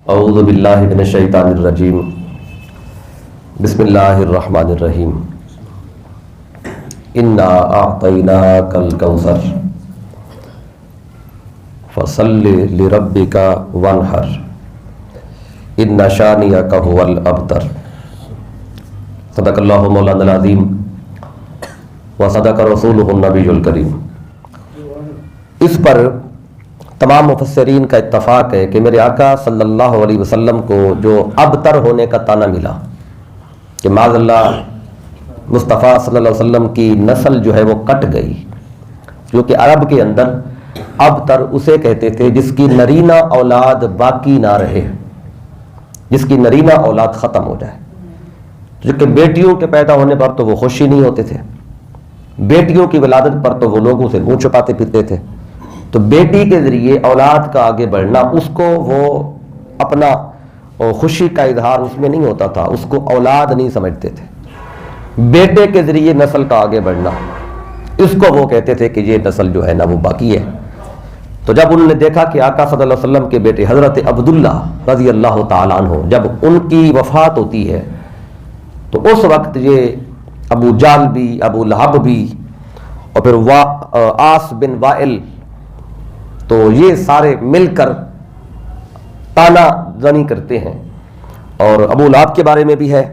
اعوذ باللہ من الشیطان الرجیم بسم اللہ الرحمن الرحیم انا اعطیناک الکوثر فصل لربک وانحر ان شانئک هو الابتر۔ صدق اللہ مولانا العظیم وصدق رسولہ النبی الکریم۔ اس پر تمام مفسرین کا اتفاق ہے کہ میرے آقا صلی اللہ علیہ وسلم کو جو ابتر ہونے کا طعنہ ملا کہ معاذ اللہ مصطفیٰ صلی اللہ علیہ وسلم کی نسل جو ہے وہ کٹ گئی، جو کہ عرب کے اندر ابتر اسے کہتے تھے جس کی نرینہ اولاد باقی نہ رہے، جس کی نرینہ اولاد ختم ہو جائے۔ جو کہ بیٹیوں کے پیدا ہونے پر تو وہ خوشی نہیں ہوتے تھے، بیٹیوں کی ولادت پر تو وہ لوگوں سے منہ چھپاتے پھرتے تھے، تو بیٹی کے ذریعے اولاد کا آگے بڑھنا اس کو وہ اپنا خوشی کا اظہار اس میں نہیں ہوتا تھا، اس کو اولاد نہیں سمجھتے تھے۔ بیٹے کے ذریعے نسل کا آگے بڑھنا اس کو وہ کہتے تھے کہ یہ نسل جو ہے نا وہ باقی ہے۔ تو جب انہوں نے دیکھا کہ آقا صلی اللہ علیہ وسلم کے بیٹے حضرت عبداللہ رضی اللہ تعالیٰ عنہ جب ان کی وفات ہوتی ہے تو اس وقت یہ ابو جہل بھی، ابو لہب بھی، اور پھر عاص بن وائل، تو یہ سارے مل کر طعنہ زنی کرتے ہیں۔ اور ابو لہب کے بارے میں بھی ہے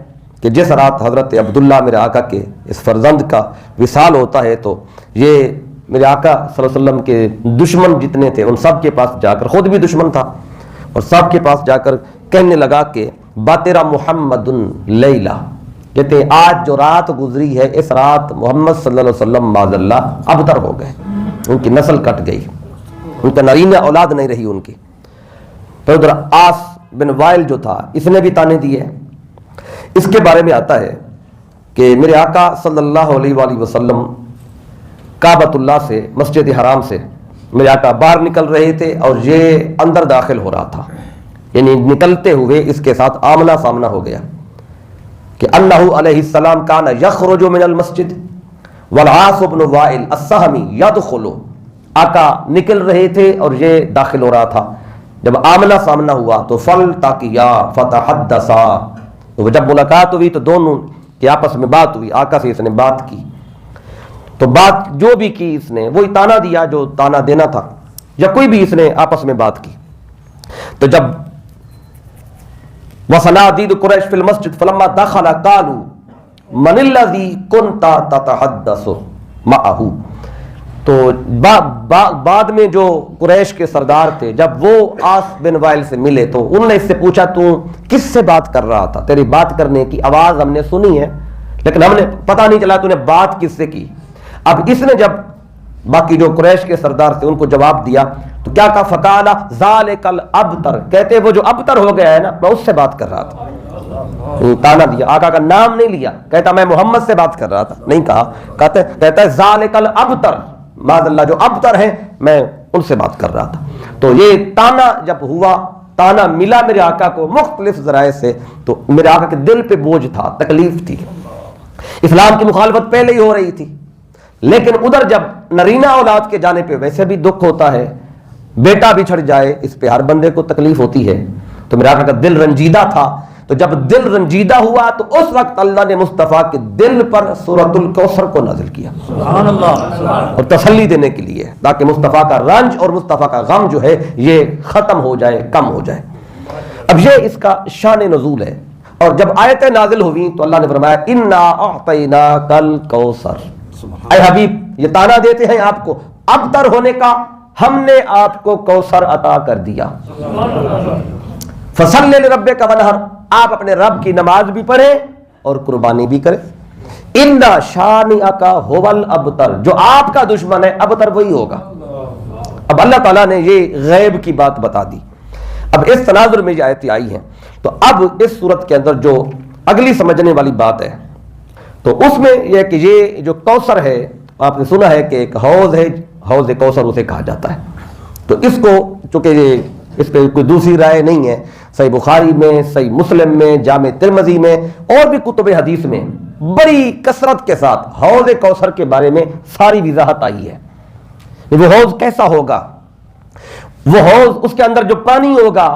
کہ جس رات حضرت عبداللہ میرے آقا کے اس فرزند کا وصال ہوتا ہے تو یہ میرے آقا صلی اللہ علیہ وسلم کے دشمن جتنے تھے ان سب کے پاس جا کر، خود بھی دشمن تھا، اور سب کے پاس جا کر کہنے لگا کہ باترا محمد لیلہ، کہتے ہیں آج جو رات گزری ہے اس رات محمد صلی اللہ علیہ وسلم معاذ اللہ ابتر ہو گئے، ان کی نسل کٹ گئی، ان کا نرینہ اولاد نہیں رہی ان کی۔ پھر ادھر عاص بن وائل جو تھا اس نے بھی طعنے دیے۔ اس کے بارے میں آتا ہے کہ میرے آقا صلی اللہ علیہ وآلہ وسلم کعبۃ اللہ سے، مسجد حرام سے میرے آقا باہر نکل رہے تھے اور یہ اندر داخل ہو رہا تھا، یعنی نکلتے ہوئے اس کے ساتھ آمنا سامنا ہو گیا کہ انہ علیہ السلام کان یخرج من المسجد والعاص بن وائل السہمی یدخل، آقا نکل رہے تھے اور یہ داخل ہو رہا تھا۔ جب آمنا سامنا ہوا تو فلتقیا فتحدثا، تو جب ملاقات ہوئی تو دونوں کی آپس میں بات ہوئی، آقا سے اس نے بات کی، تو بات جو بھی کی اس نے وہی طعنہ دیا جو طعنہ دینا تھا، یا کوئی بھی اس نے آپس میں بات کی۔ تو جب وصنادید قریش فی المسجد فلما دخل قالوا من الذی کنت تتحدث معه، تو بعد میں جو قریش کے سردار تھے جب وہ عاص بن وائل سے ملے تو انہوں نے اس سے پوچھا تو کس سے بات کر رہا تھا، تیری بات کرنے کی آواز ہم نے سنی ہے لیکن ہم نے پتہ نہیں چلا تو نے بات کس سے کی۔ اب اس نے جب باقی جو قریش کے سردار تھے ان کو جواب دیا تو کیا کہا، فقال ذالک الابتر، کہتے وہ جو ابتر ہو گیا ہے نا میں اس سے بات کر رہا تھا۔ طعنہ دیا، آقا کا نام نہیں لیا، کہتا میں محمد سے بات کر رہا تھا، نہیں کہا، کہتا ہے ذالک الابتر، معاذ اللہ جو ابتر ہیں میں ان سے بات کر رہا تھا۔ تو یہ طعنہ جب ہوا، طعنہ ملا میرے آقا کو مختلف ذرائع سے، تو میرے آقا کے دل پہ بوجھ تھا، تکلیف تھی، اسلام کی مخالفت پہلے ہی ہو رہی تھی، لیکن ادھر جب نرینہ اولاد کے جانے پہ ویسے بھی دکھ ہوتا ہے، بیٹا بھی چھڑ جائے اس پہ ہر بندے کو تکلیف ہوتی ہے، تو میرے آقا کا دل رنجیدہ تھا۔ تو جب دل رنجیدہ ہوا تو اس وقت اللہ نے مصطفیٰ کے دل پر سورۃ الکوثر کو نازل کیا، سبحان اللہ، اور تسلی دینے کے لیے تاکہ مصطفیٰ کا رنج اور مصطفیٰ کا غم جو ہے یہ ختم ہو جائے، کم ہو جائے۔ اب یہ اس کا شان نزول ہے۔ اور جب آیتیں نازل ہوئیں تو اللہ نے فرمایا انا اعطیناک الکوثر، اے حبیب یہ طعنہ دیتے ہیں آپ کو ابتر ہونے کا، ہم نے آپ کو کوثر عطا کر دیا۔ فصل لربک وانحر، آپ اپنے رب کی نماز بھی پڑھیں اور قربانی بھی کریں۔ ان شانئک هو الابتر، جو آپ کا دشمن ہے ابتر وہی ہوگا۔ اب اللہ تعالیٰ نے یہ غیب کی بات بتا دی۔ اب اس تناظر میں یہ آیتیں آئی ہیں تو اب اس صورت کے اندر جو اگلی سمجھنے والی بات ہے تو اس میں یہ کہ یہ جو کوثر ہے، آپ نے سنا ہے کہ ایک حوض ہے، حوض کوثر اسے کہا جاتا ہے۔ تو اس کو چونکہ یہ اس پہ کوئی دوسری رائے نہیں ہے، صحیح بخاری میں، صحیح مسلم میں، جامع ترمذی میں اور بھی کتب حدیث میں بڑی کثرت کے ساتھ حوض کوثر کے بارے میں ساری وضاحت آئی ہے۔ وہ حوض کیسا ہوگا، وہ حوض اس کے اندر جو پانی ہوگا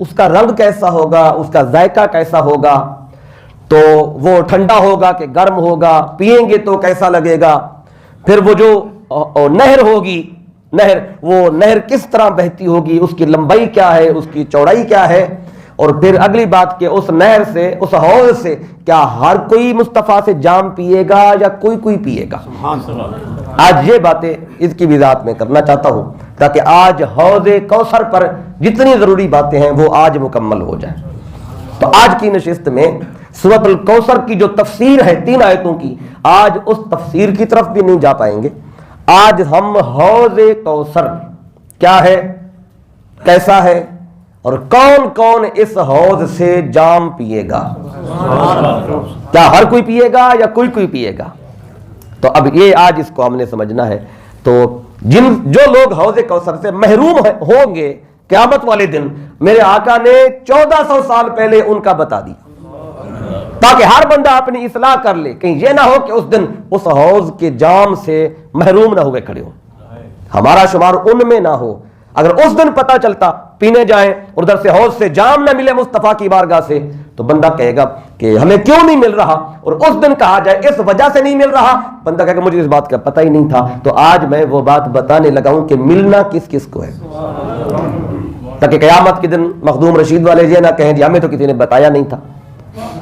اس کا رنگ کیسا ہوگا, اس کا ذائقہ کیسا ہوگا, تو وہ ٹھنڈا ہوگا کہ گرم ہوگا, پئیں گے تو کیسا لگے گا, پھر وہ جو نہر ہوگی, وہ نہر کس طرح بہتی ہوگی, اس کی لمبائی کیا ہے, اس کی چوڑائی کیا ہے, اور پھر اگلی بات کہ اس نہر سے, اس حوض سے کیا ہر کوئی مصطفیٰ سے جام پیے گا یا کوئی پیے گا. آج یہ باتیں اس کی وضاحت میں کرنا چاہتا ہوں تاکہ آج حوض کوثر پر جتنی ضروری باتیں ہیں وہ آج مکمل ہو جائیں. تو آج کی نشست میں سورۃ الکوثر کی جو تفسیر ہے 3 آیتوں کی, آج اس تفسیر کی طرف بھی نہیں جا پائیں گے. آج ہم حوض کوثر کیا ہے, کیسا ہے, اور کون کون اس حوض سے جام پیے گا, کیا ہر کوئی پیے گا یا کوئی پیے گا. تو اب یہ آج اس کو ہم نے سمجھنا ہے. تو جو لوگ حوض کوثر سے محروم ہوں گے قیامت والے دن, میرے آقا نے 1400 سال پہلے ان کا بتا دی, تاکہ ہر بندہ اپنی اصلاح کر لے, کہیں یہ نہ ہو کہ اس دن اس حوض کے جام سے محروم نہ ہوئے کھڑے ہو, ہمارا شمار ان میں نہ ہو. اگر اس دن پتہ چلتا پینے جائیں اور ادھر سے حوض سے جام نہ ملے مصطفیٰ کی بارگاہ سے, تو بندہ کہے گا کہ ہمیں کیوں نہیں مل رہا, اور اس دن کہا جائے اس وجہ سے نہیں مل رہا, بندہ کہے کہ مجھے اس بات کا پتہ ہی نہیں تھا. تو آج میں وہ بات بتانے لگا ہوں کہ ملنا کس کس کو ہے, تاکہ قیامت کے دن مخدوم رشید والے یہ نہ کہیں جی ہمیں تو کسی نے بتایا نہیں تھا,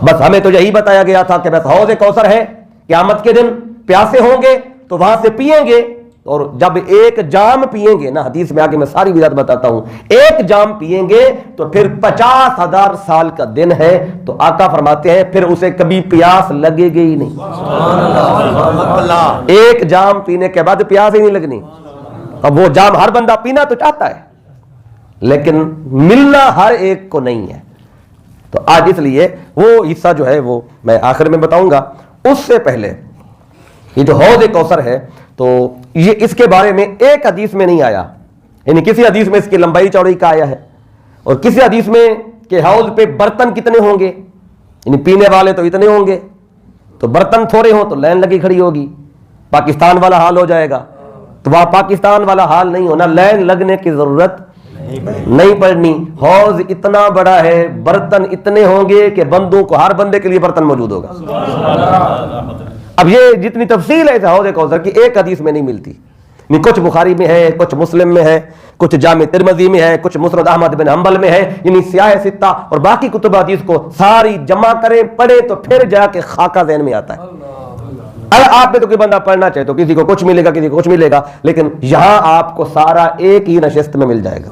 بس ہمیں تو یہی بتایا گیا تھا کہ بس حوض کوثر ہے, قیامت کے دن پیاسے ہوں گے تو وہاں سے پئیں گے, اور جب ایک جام پئیں گے نا, حدیث میں آگے میں ساری وضاحت بتاتا ہوں, ایک جام پئیں گے تو پھر 50,000 سال کا دن ہے. تو آقا فرماتے ہیں پھر اسے کبھی پیاس لگے گی ہی نہیں. ایک جام پینے کے بعد پیاس ہی نہیں لگنی. اب وہ جام ہر بندہ پینا تو چاہتا ہے, لیکن ملنا ہر ایک کو نہیں ہے. تو آج اس لیے وہ حصہ جو ہے وہ میں آخر میں بتاؤں گا. اس سے پہلے یہ جو حوض کوثر ہے, تو یہ اس کے بارے میں ایک حدیث میں نہیں آیا, یعنی کسی حدیث میں اس کی لمبائی چوڑائی کا آیا ہے, اور کسی حدیث میں کہ حوض پہ برتن کتنے ہوں گے, یعنی پینے والے تو اتنے ہوں گے, تو برتن تھوڑے ہوں تو لائن لگی کھڑی ہوگی. پاکستان والا حال ہو جائے گا, تو وہاں پاکستان والا حال نہیں ہونا, لائن لگنے کی ضرورت نہیں پڑنی. حوض اتنا بڑا ہے, برتن اتنے ہوں گے کہ بندوں کو, ہر بندے کے لیے برتن موجود ہوگا. اب یہ جتنی تفصیل ہے حوض کوثر کی ایک حدیث میں نہیں ملتی, کچھ بخاری میں ہے, کچھ مسلم میں ہے, کچھ جامع ترمذی میں ہے, کچھ مسند احمد بن حنبل میں ہے, یعنی سیاہ ستہ اور باقی کتب حدیث کو ساری جمع کریں پڑھے تو پھر جا کے خاکہ ذہن میں آتا ہے. اگر آپ میں تو کوئی بندہ پڑھنا چاہے تو کسی کو کچھ ملے گا, کسی کو کچھ ملے گا, لیکن یہاں آپ کو سارا ایک ہی نشست میں مل جائے گا.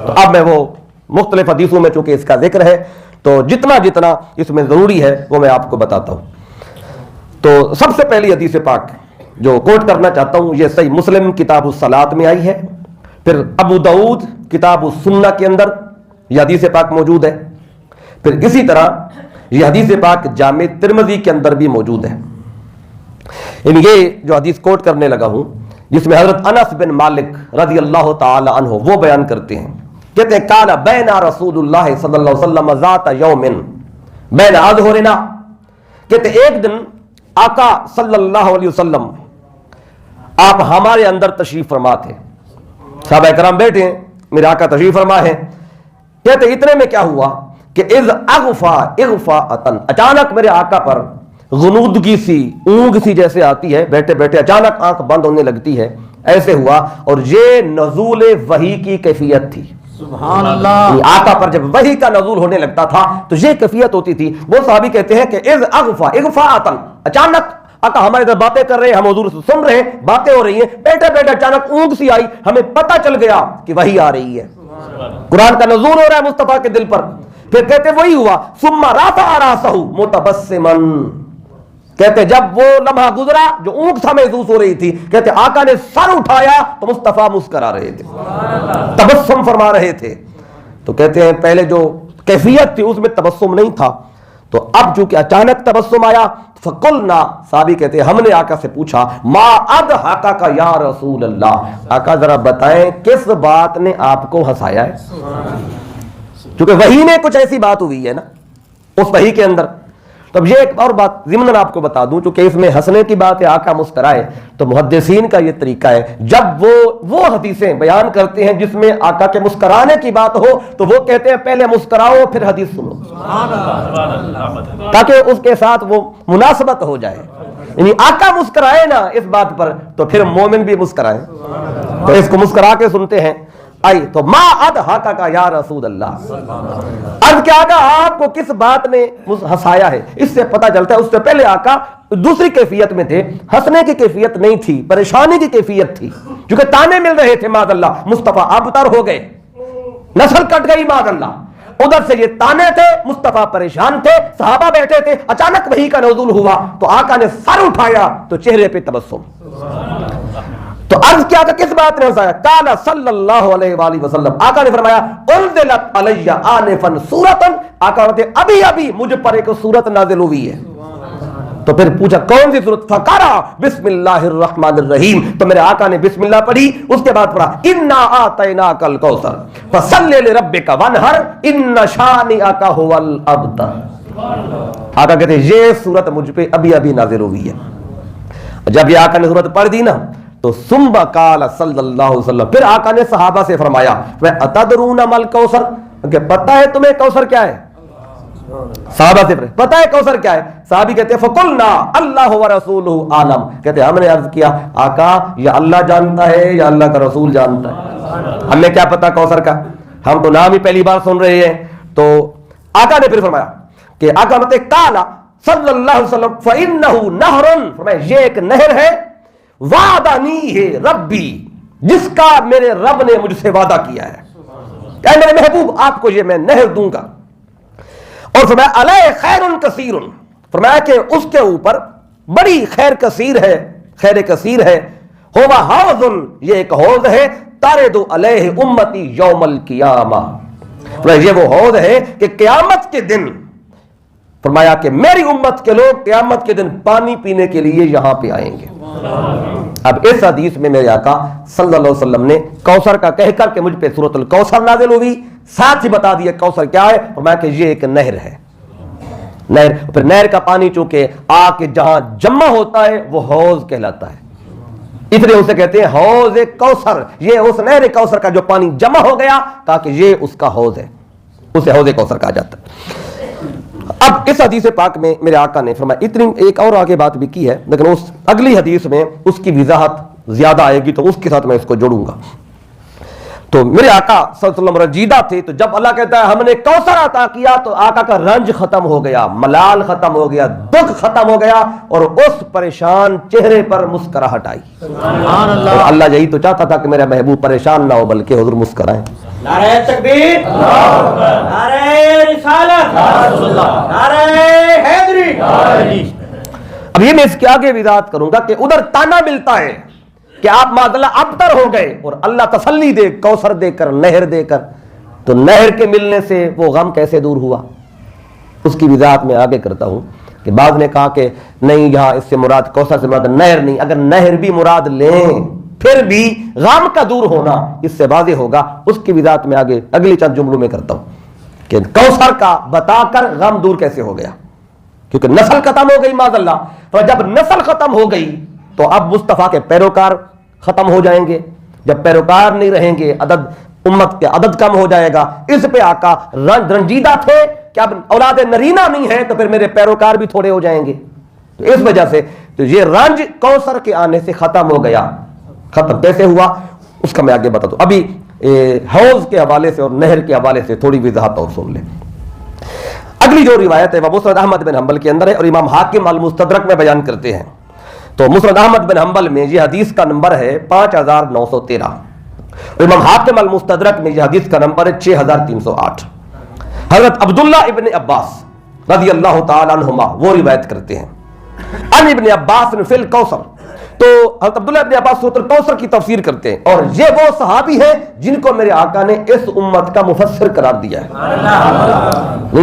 تو اب میں وہ مختلف حدیثوں میں چونکہ اس کا ذکر ہے, تو جتنا جتنا اس میں ضروری ہے وہ میں آپ کو بتاتا ہوں. تو سب سے پہلی حدیث پاک جو کوٹ کرنا چاہتا ہوں, یہ صحیح مسلم کتاب الصلاۃ میں آئی ہے, پھر ابو داؤد کتاب السنہ کے اندر یہ حدیث پاک موجود ہے, پھر اسی طرح یہ حدیث پاک جامع ترمذی کے اندر بھی موجود ہے. یعنی یہ جو حدیث کوٹ کرنے لگا ہوں, جس میں حضرت انس بن مالک رضی اللہ تعالی عنہ وہ بیان کرتے ہیں, کہتے ہیں کان بین رسول اللہ صلی اللہ علیہ وسلم ذات یوم بین اظہرنا, کہتے ایک دن آقا صلی اللہ علیہ وسلم آپ ہمارے اندر تشریف فرما تھے, صحابہ کرام بیٹھے ہیں, میرے آقا تشریف فرما ہے. کہتے اتنے میں کیا ہوا کہ اذ اغفاء اچانک میرے آقا پر غنودگی سی, اونگ سی جیسے آتی ہے, بیٹھے بیٹھے اچانک آنکھ بند ہونے لگتی ہے, ایسے ہوا. اور یہ نزول وحی کی کیفیت تھی. سبحان اللہ. آقا پر جب وحی کا نزول ہونے لگتا تھا تو یہ کیفیت ہوتی تھی. وہ صحابی کہتے ہیں کہ اذ اغفاء اچانک آقا ہمارے ادھر باتیں کر رہے ہیں, ہم حضور سے سن رہے ہیں, باتیں ہو رہی ہیں, بیٹھے بیٹھے اچانک اونگ سی آئی, ہمیں پتہ چل گیا کہ وحی آ رہی ہے, قرآن کا نزول ہو رہا ہے مصطفیٰ کے دل پر. پھر کہتے وہی ہوا ثم رفع راسہ متبسما, کہتے جب وہ لمحہ گزرا جو اونگ سا محسوس ہو رہی تھی, کہتے آقا نے سر اٹھایا تو مصطفیٰ مسکرا رہے تھے, تبسم فرما رہے تھے. تو کہتے ہیں پہلے جو کیفیت تھی اس میں تبسم نہیں تھا, تو اب چونکہ اچانک تبسم آیا, فقلنا, صحابی کہتے ہیں ہم نے آقا سے پوچھا, ما اضحکک یا رسول اللہ, آقا ذرا بتائیں کس بات نے آپ کو ہنسایا ہے, چونکہ وحی میں کچھ ایسی بات ہوئی ہے نا اس وحی کے اندر. تو اب یہ ایک اور بات ضمن آپ کو بتا دوں، چونکہ اس میں ہنسنے کی بات ہے، آقا مسکرائے، تو محدثین کا یہ طریقہ ہے جب وہ حدیثیں بیان کرتے ہیں جس میں آقا کے مسکرانے کی بات ہو تو وہ کہتے ہیں پہلے مسکراؤ پھر حدیث سنو، تاکہ اس کے ساتھ وہ مناسبت ہو جائے، یعنی آقا مسکرائے نا اس بات پر تو پھر مومن بھی مسکرائے، تو اس کو مسکرا کے سنتے ہیں۔ آئی تو ما اضحکا کا یا رسول اللہ، عرض کیا آقا آپ کو کس بات نے ہنسایا ہے؟ اس سے پتہ چلتا ہے اس سے پہلے آقا دوسری کیفیت میں تھے، ہنسنے کی کیفیت نہیں تھی، پریشانی کی کیفیت تھی، کیونکہ تانے مل رہے تھے معاذ اللہ، مصطفیٰ ابتر ہو گئے، نسل کٹ گئی معاذ اللہ، ادھر سے یہ تانے تھے، مصطفیٰ پریشان تھے، صحابہ بیٹھے تھے، اچانک وحی کا نزول ہوا تو آقا نے سر اٹھایا تو چہرے پہ تبسم، تو عرض کیا کہ کس بات نے ہنسایا؟ قال صلی اللہ علیہ وآلہ وسلم، آقا نے فرمایا انزلت علی آنفا سورۃ، آقا کہتے ابھی ابھی مجھ پر ایک سورت نازل ہوئی ہے، تو پھر پوچھا کون سی سورت؟ فقرا بسم اللہ الرحمن الرحیم، تو میرے آقا نے بسم اللہ پڑھی، اس کے بعد پڑھا انا آتیناک الکوثر فصلی لربک وانحر ان شانئک ھو الابتر، آقا کہتے ہیں یہ سورت مجھ پہ ابھی ابھی نازل ہوئی ہے۔ جب یہ آقا نے سورت پڑھ دی نا تو ثم قال صلی اللہ علیہ وسلم، پھر آقا نے صحابہ سے فرمایا اتدرون مل کوثر، کہ پتہ ہے تمہیں کوثر کیا ہے؟ صحابہ سے پتہ ہے کوثر کیا ہے؟ صحابی کہتے ہیں فقلنا اللہ ورسولہ عالم، کہتے ہیں ہم نے عرض کیا آقا یا اللہ جانتا ہے یا اللہ کا رسول جانتا ہے، ہمیں کیا پتہ کوثر کا، ہم تو نام ہی پہلی بار سن رہے ہیں۔ تو آقا نے پھر فرمایا کہ آقا متے قال صلی اللہ علیہ وسلم فإنہ نہر، فرمایا یہ ایک نہر ہے، وعدنی ہے ربی، جس کا میرے رب نے مجھ سے وعدہ کیا ہے، کہ میرے محبوب آپ کو یہ میں نہر دوں گا، اور فرمایا علیہ خیر کثیر، فرمایا کہ اس کے اوپر بڑی خیر کثیر ہے، خیر کثیر ہے، ہوا حوض، یہ ایک حوض ہے، تارد علیہ امتی یوم القیامہ، فرمایا یہ وہ حوض ہے کہ قیامت کے دن، فرمایا کہ میری امت کے لوگ قیامت کے دن پانی پینے کے لیے یہاں پہ آئیں گے۔ اب اس حدیث میں میرے آقا صلی اللہ علیہ وسلم نے کوثر کا کہہ کر کہ مجھ پہ سورۃ الکوثر نازل ہوئی، ساتھ ہی بتا دیا کوثر کیا ہے، فرمایا کہ یہ ایک نہر ہے، نہر، پھر نہر کا پانی چونکہ آ کے جہاں جمع ہوتا ہے وہ حوض کہلاتا ہے، اس لیے اسے کہتے ہیں حوض کوثر، یہ اس نہر کوثر کا جو پانی جمع ہو گیا تاکہ یہ اس کا حوض ہے، اسے حوض کوثر کہا جاتا ہے۔ اب اس حدیث پاک میں میرے آقا نے فرمایا اتنی ایک اور آگے بات بھی کی ہے، لیکن اس اگلی حدیث میں اس کی وضاحت زیادہ آئے گی تو اس کے ساتھ میں اس کو جوڑوں گا۔ تو میرے آقا صلی اللہ علیہ وسلم رنجیدہ تھے، تو جب اللہ کہتا ہے ہم نے کوثر عطا کیا تو آقا کا رنج ختم ہو گیا، ملال ختم ہو گیا، دکھ ختم ہو گیا، اور اس پریشان چہرے پر مسکراہٹ آئی۔ سبحان اللہ، اللہ یہی تو چاہتا تھا کہ میرا محبوب پریشان نہ ہو بلکہ حضور مسکرائیں۔ نعرہ تکبیر، نعرہ رسالت، نعرہ حیدری۔ اب یہ میں اس کے آگے وضاحت کروں گا کہ ادھر تانا ملتا ہے کہ آپ معذلہ ابتر ہو گئے، اور اللہ تسلی دے کوثر دے کر، نہر دے کر، تو نہر کے ملنے سے وہ غم کیسے دور ہوا، اس کی وضاحت میں آگے کرتا ہوں کہ بعض نے کہا کہ نہیں یہاں اس سے مراد کوثر سے مراد نہر نہیں، اگر نہر بھی مراد لیں پھر بھی غم کا دور ہونا اس سے واضح ہوگا، اس کی وضاحت میں آگے اگلی چند جملوں میں کرتا ہوں کہ کوثر کا بتا کر غم دور کیسے ہو گیا، کیونکہ نسل ختم ہو گئی معاذ اللہ، تو جب نسل ختم ہو گئی تو اب مصطفیٰ کے پیروکار ختم ہو جائیں گے، جب پیروکار نہیں رہیں گے امت کے عدد کم ہو جائے گا، اس پہ آقا رنجیدہ تھے کہ اب اولاد نرینہ نہیں ہے تو پھر میرے پیروکار بھی تھوڑے ہو جائیں گے، تو اس وجہ سے تو یہ رنج کوثر کے آنے سے ختم ہو گیا۔ ختم کیسے ہوا اس کا میں آگے بتا دوں، ابھی حوض کے حوالے سے اور نہر کے حوالے سے تھوڑی وضاحت اور سن لیں۔ اگلی جو روایت ہے وہ مسند احمد بن حنبل کے اندر ہے اور امام حاکم المستدرک میں بیان کرتے ہیں، تو مسند احمد بن حنبل میں یہ حدیث کا نمبر ہے 5913، اور امام حاکم المستدرک میں یہ حدیث کا نمبر ہے 6308۔ حضرت عبداللہ ابن عباس رضی اللہ تعالی عنہما وہ روایت کرتے ہیں ان ابن عباس فی الکوثر، تو حضرت عبداللہ ابن عباس سورۃ الکوثر کی تفسیر کرتے ہیں، اور یہ وہ صحابی ہیں جن کو میرے آقا نے اس امت کا مفسر قرار دیا ہے،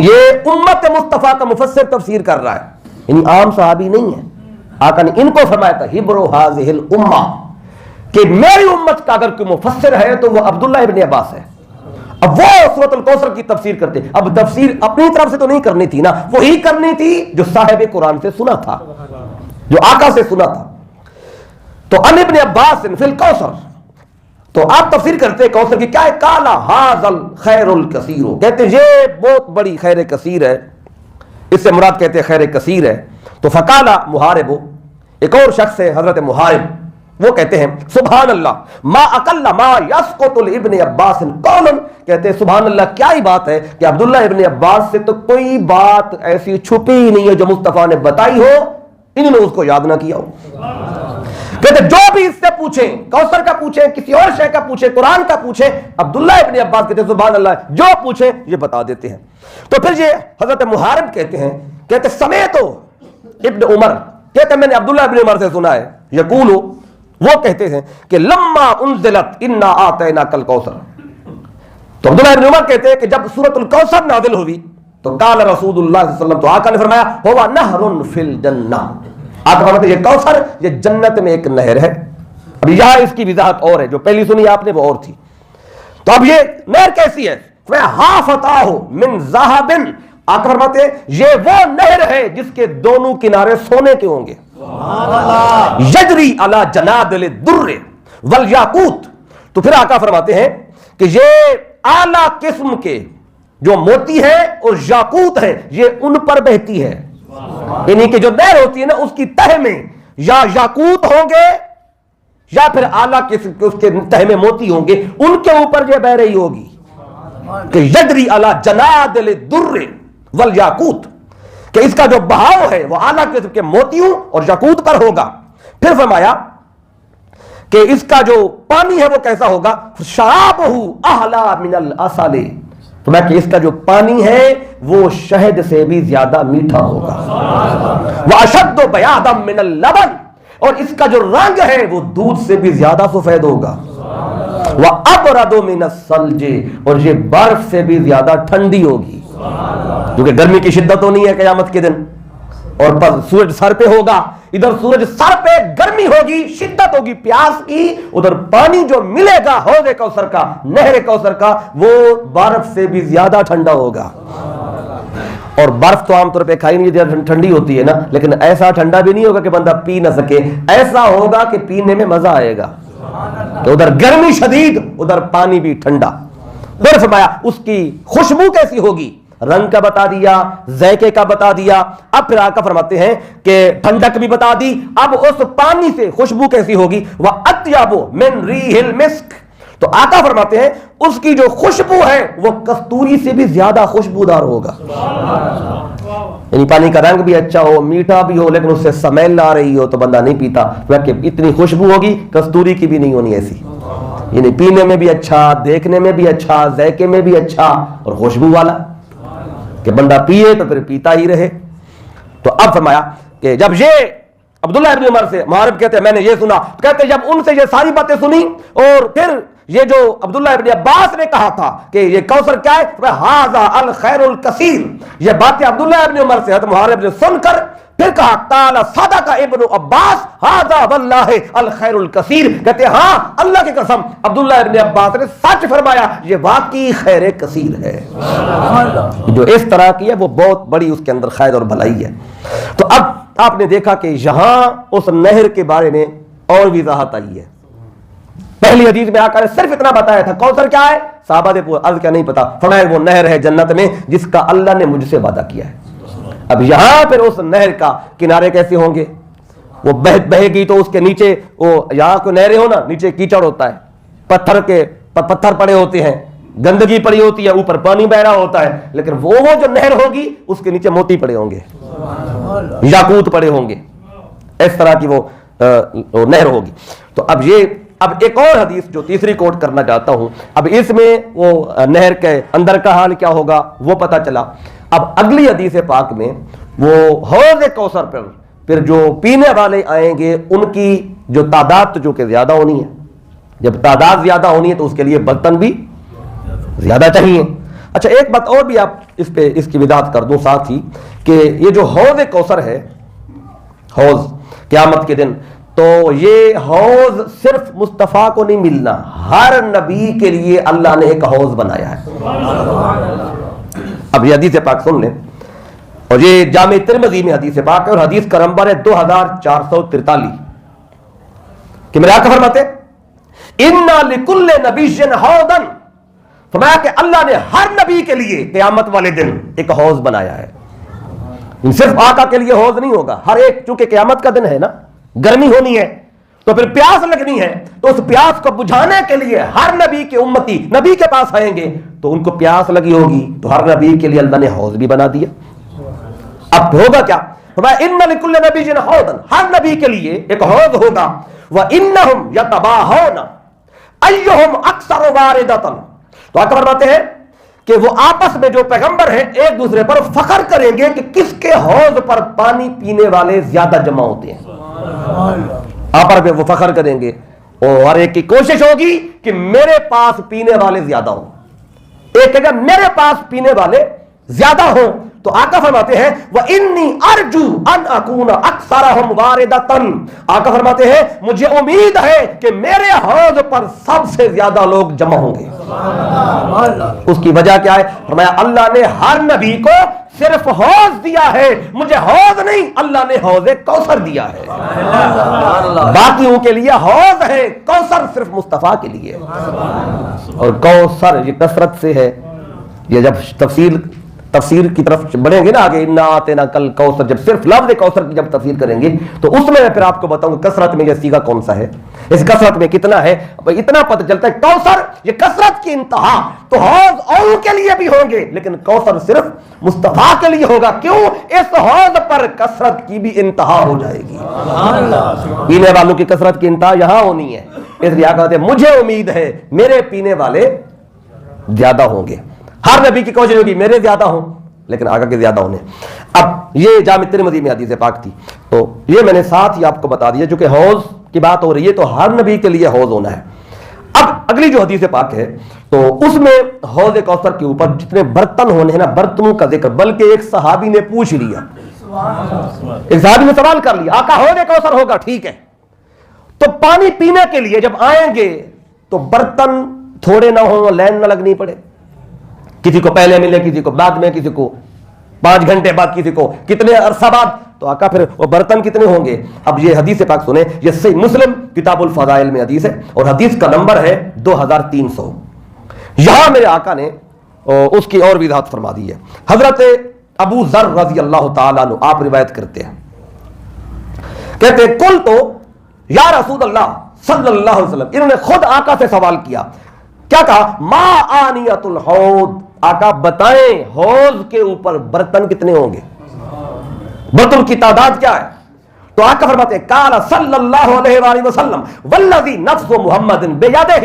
یہ امت مصطفیٰ کا مفسر تفسیر کر رہا ہے، یعنی عام صحابی نہیں ہے، آقا نے ان کو فرمایا تھا حبر ھذہ الامہ، کہ میری امت کا اگر کوئی مفسر ہے تو وہ عبداللہ ابن عباس ہے، اب وہ سورۃ الکوثر کی تفسیر کرتے. اب تفسیر اپنی طرف سے تو نہیں کرنی تھی نا, وہی کرنی تھی جو صاحب قرآن سے سنا تھا, جو آقا سے سنا تھا. تو عن ابن عباس فی الکوثر, تو آپ تفسیر کرتے ہیں کوثر کی, کیا ہے؟ کالا ھذل خیر الکثیر, کہتے ہیں یہ بہت بڑی خیر کثیر ہے, اس سے مراد کہتے ہیں خیر کثیر ہے. تو فقالا محارب, ایک اور شخص ہے حضرت محارب, وہ کہتے ہیں سبحان اللہ ما اقل ما یسقط الابن عباس قولا, کہتے ہیں سبحان اللہ کیا ہی بات ہے کہ عبداللہ ابن عباس سے تو کوئی بات ایسی چھپی ہی نہیں ہے جو مصطفیٰ نے بتائی ہو, انہوں نے اس کو یاد نہ کیا ہو. کہتے جو بھی اس سے پوچھیں, کوثر کا پوچھیں, کسی اور شے کا پوچھیں, قرآن کا پوچھیں, عبداللہ ابن عباس کہتے ہیں سبحان اللہ جو پوچھیں یہ بتا دیتے ہیں. تو پھر یہ حضرت محارب کہتے ہیں, کہتے سمیت ابن عمر, کہتے ہیں میں نے عبداللہ ابن عمر سے سنا ہے, یقول, وہ کہتے ہیں کہ لما انزلت انا آتیناک الکوثر, تو عبداللہ ابن عمر کہتے ہیں کہ جب سورۃ الکوثر نازل ہوئی تو قال رسول اللہ صلی اللہ علیہ وسلم, تو آقا نے فرمایا ہوا نہر فی الجنہ, آقا فرماتے ہیں یہ کوثر یہ جنت میں ایک نہر ہے. اب یہاں اس کی وضاحت اور ہے, جو پہلی سنی آپ نے وہ اور تھی. تو اب یہ نہر کیسی ہے؟ حافتاہ من ذہب, آقا فرماتے ہیں یہ وہ نہر ہے جس کے دونوں کنارے سونے کے ہوں گے. یجری علی جنادل الدر والیاقوت, تو پھر آقا فرماتے ہیں کہ یہ اعلیٰ قسم کے جو موتی ہے اور یاقوت ہے یہ ان پر بہتی ہے. یعنی کہ جو نہر ہوتی ہے نا اس کی تہ میں یا یاقوت ہوں گے یا پھر اعلیٰ قسم کے اس کے تہ میں موتی ہوں گے, ان کے اوپر یہ بہ رہی ہوگی. کہ یجری علی جنادل الدر والیاقوت, کہ اس کا جو بہاؤ ہے وہ اعلیٰ قسم کے موتیوں اور یاقوت پر ہوگا. پھر فرمایا کہ اس کا جو پانی ہے وہ کیسا ہوگا؟ شرابہ احلی من العسل, تو میں کہ اس کا جو پانی ہے وہ شہد سے بھی زیادہ میٹھا ہوگا. واشد بیاضا من اللبن, اور اس کا جو رنگ ہے وہ دودھ سے بھی زیادہ سفید ہوگا. وابرد من الثلج, اور یہ برف سے بھی زیادہ ٹھنڈی ہوگی, کیونکہ گرمی کی شدت ہونی ہے قیامت کے دن, اور سورج سر پہ ہوگا, ادھر سورج سر پہ گرمی ہوگی, شدت ہوگی پیاس کی, ادھر پانی جو ملے گا حوض کوثر کا, نہر کوثر کا, وہ برف سے بھی زیادہ ٹھنڈا ہوگا. اور برف تو عام طور پہ کھائی نہیں, ٹھنڈی ہوتی ہے نا, لیکن ایسا ٹھنڈا بھی نہیں ہوگا کہ بندہ پی نہ سکے, ایسا ہوگا کہ پینے میں مزہ آئے گا. تو ادھر گرمی شدید, ادھر پانی بھی ٹھنڈا. پھر فرمایا اس کی خوشبو کیسی ہوگی, رنگ کا بتا دیا, ذائقے کا بتا دیا. اب پھر آقا فرماتے ہیں کہ ٹھنڈک بھی بتا دی, اب اس پانی سے خوشبو کیسی ہوگی. وَأَطْيَبُ مِنْ رِيحِ الْمِسْكِ, تو آقا فرماتے ہیں اس کی جو خوشبو ہے وہ کستوری سے بھی زیادہ خوشبودار ہوگا. یعنی پانی کا رنگ بھی اچھا ہو, میٹھا بھی ہو, لیکن اس سے سمیل آ رہی ہو تو بندہ نہیں پیتا, کیونکہ اتنی خوشبو ہوگی کستوری کی بھی نہیں ہونی ایسی. یعنی پینے میں بھی اچھا, دیکھنے میں بھی اچھا, ذائقے میں بھی اچھا, اور خوشبو والا کہ بندہ پیے تو پھر پیتا ہی رہے. تو اب فرمایا کہ جب یہ عبداللہ ابن عمر سے, محارب کہتے ہیں میں نے یہ سنا, کہتے جب ان سے یہ ساری باتیں سنی, اور پھر یہ جو عبداللہ ابن عباس نے کہا تھا کہ یہ کوثر کیا ہے, ھذا الخیر الکثیر, یہ باتیں عبداللہ ابن عمر سے حضرت محارب نے سن کر پھر کہا قال صدق ابن عباس ھذا واللہ الخیر الکثیر, کہتے ہاں اللہ کی قسم عبداللہ ابن عباس نے سچ فرمایا, یہ واقعی خیر کثیر ہے. جو اس طرح کی ہے وہ بہت بڑی اس کے اندر خیر اور بھلائی ہے. تو اب آپ نے دیکھا کہ یہاں اس نہر کے بارے میں اور وضاحت آئی ہے. پہلی حدیث میں آقا نے صرف اتنا بتایا تھا کوثر کیا ہے, صحابہ نے عرض کیا نہیں پتا, فرمایا وہ نہر ہے جنت میں جس کا اللہ نے مجھ سے وعدہ کیا ہے. اب یہاں پھر اس نہر کا کنارے کیسے ہوں گے, وہ بہے گی تو اس کے نیچے, وہ یہاں کو نہریں ہو نا, نیچے کیچڑ ہوتا ہے, پتھر پڑے ہوتے ہیں, گندگی پڑی ہوتی ہے, اوپر پانی بہ رہا ہوتا ہے, لیکن وہ جو نہر ہوگی اس کے نیچے موتی پڑے ہوں گے, یاقوت پڑے ہوں گے, اس طرح کی وہ نہر ہوگی. تو اب ایک اور حدیث جو تیسری کوٹ کرنا چاہتا ہوں, اب اس میں وہ نہر کے اندر کا حال کیا ہوگا وہ پتا چلا. اب اگلی حدیث پاک میں وہ حوض کوثر پر پھر جو پینے والے آئیں گے ان کی جو تعداد جو کہ زیادہ ہونی ہے, جب تعداد زیادہ ہونی ہے تو اس کے لیے برتن بھی زیادہ چاہیے. اچھا ایک بات اور بھی آپ اس کی وضاحت کر دوں ساتھ ہی, کہ یہ جو حوض کوثر ہے, حوض قیامت کے دن تو یہ حوض صرف مصطفیٰ کو نہیں ملنا، ہر نبی کے لیے اللہ نے ایک حوض بنایا ہے۔ اب یہ حدیث پاک سن لیں، اور یہ جامع ترمذی میں حدیث پاک ہے، اور حدیث کا نمبر ہے 2443 کہ میرے آقا فرماتے اِنَّا لِكُلِّ نَبِيٍّ حَوْضًا، فرمایا کہ اللہ نے ہر نبی کے لیے قیامت والے دن ایک حوض بنایا ہے۔ صرف آقا کے لیے حوض نہیں ہوگا، ہر ایک، چونکہ قیامت کا دن ہے نا، گرمی ہونی ہے تو پھر پیاس لگنی ہے، تو اس پیاس کو بجھانے کے لیے ہر نبی کے امتی نبی کے پاس آئیں گے تو ان کو پیاس لگی ہوگی، تو ہر نبی کے لیے اللہ نے حوض بھی بنا دیا۔ اب ہوگا کیا؟ اِنَّ لِكُلِّ نَبِيٍّ حَوْضًا، ہر نبی کے لیے ایک حوض ہوگا۔ وَإِنَّهُمْ يَتَبَاهَوْنَ أَيُّهُمْ أَكْثَرُ وَارِدَةً، تو آقا فرماتے ہیں کہ وہ آپس میں جو پیغمبر ہیں ایک دوسرے پر فخر کریں گے کہ کس کے حوض پر پانی پینے والے زیادہ جمع ہوتے ہیں۔ آپس میں وہ فخر کریں گے، اور ہر ایک کی کوشش ہوگی کہ میرے پاس پینے والے زیادہ ہوں۔ ایک کہے گا میرے پاس پینے والے زیادہ ہوں، تو آقا فرماتے ہیں وَإِنِّي أَرْجُو أَنْ أَكُونَ أَكْثَرَهُمْ وَارِدَةً، آقا فرماتے ہیں مجھے امید ہے کہ میرے حوض پر سب سے زیادہ لوگ جمع ہوں گے۔ اس کی وجہ کیا ہے؟ فرمایا اللہ نے ہر نبی کو صرف حوض دیا ہے، مجھے حوض نہیں، اللہ نے حوض کوثر دیا ہے۔ باقیوں کے لیے حوض ہے، کوثر صرف مصطفیٰ کے لیے۔ اور کوثر یہ کثرت سے ہے، یہ جب تفسیر کی طرف بڑھیں گے نا آگے، اِنَّا أَعْطَيْنَاكَ الْكَوْثَرَ، جب صرف لفظ کوثر کی جب تفسیر کریں گے تو اس میں پھر آپ کو بتاؤں گا کثرت میں یہ صیغہ کون سا ہے، اس کثرت میں کتنا ہے۔ اتنا پتہ چلتا ہے کوثر یہ کثرت کی انتہا، تو حوض اور کے لیے بھی ہوں گے لیکن کوثر صرف مصطفیٰ کے لیے ہوگا۔ کیوں؟ اس حوض پر کثرت کی بھی انتہا ہو جائے گی، پینے والوں کی کثرت کی انتہا یہاں ہونی ہے، اس لیے کہتے ہیں مجھے امید ہے میرے پینے والے زیادہ ہوں گے۔ ہر نبی کی کوشش ہوگی میرے زیادہ ہوں، لیکن آقا کے زیادہ ہونے۔ اب یہ جامع ترمذی میں حدیث پاک تھی، تو یہ میں نے ساتھ ہی آپ کو بتا دیا، جو کہ حوض کی بات ہو رہی ہے تو ہر نبی کے لیے حوض ہونا ہے۔ اب اگلی جو حدیث پاک ہے تو اس میں حوض کوثر کے اوپر جتنے برتن ہونے ہیں نا، برتنوں کا ذکر، بلکہ ایک صحابی نے پوچھ لیا، ایک صحابی نے سوال کر لیا آقا حوض کوثر ہوگا، ٹھیک ہے، تو پانی پینے کے لیے جب آئیں گے تو برتن تھوڑے نہ ہوں، لائن نہ لگنی پڑے، کسی کو پہلے ملے، کسی کو بعد میں، کسی کو 5 گھنٹے بعد، کسی کو کتنے عرصہ بعد، تو آقا پھر وہ برتن کتنے ہوں گے؟ اب یہ حدیث پاک سنیں، یہ صحیح مسلم کتاب الفضائل میں حدیث ہے، اور حدیث کا نمبر ہے 2300۔ یہاں میرے آقا نے اس کی اور وضاحت فرما دی ہے۔ حضرت ابو ذر رضی اللہ تعالیٰ عنہ آپ روایت کرتے ہیں، کہتے ہیں قل تو یا رسول اللہ صلی اللہ علیہ وسلم، انہوں نے خود آقا سے سوال کیا، کیا کہا؟ ما آنیت الحوض، آقا بتائیں حوض کے اوپر برتن کتنے ہوں گے، برتن کی تعداد کیا ہے؟ تو آقا فرماتے ہیں قال صلی اللہ علیہ وآلہ وسلم والذی نفس محمد بیدہ،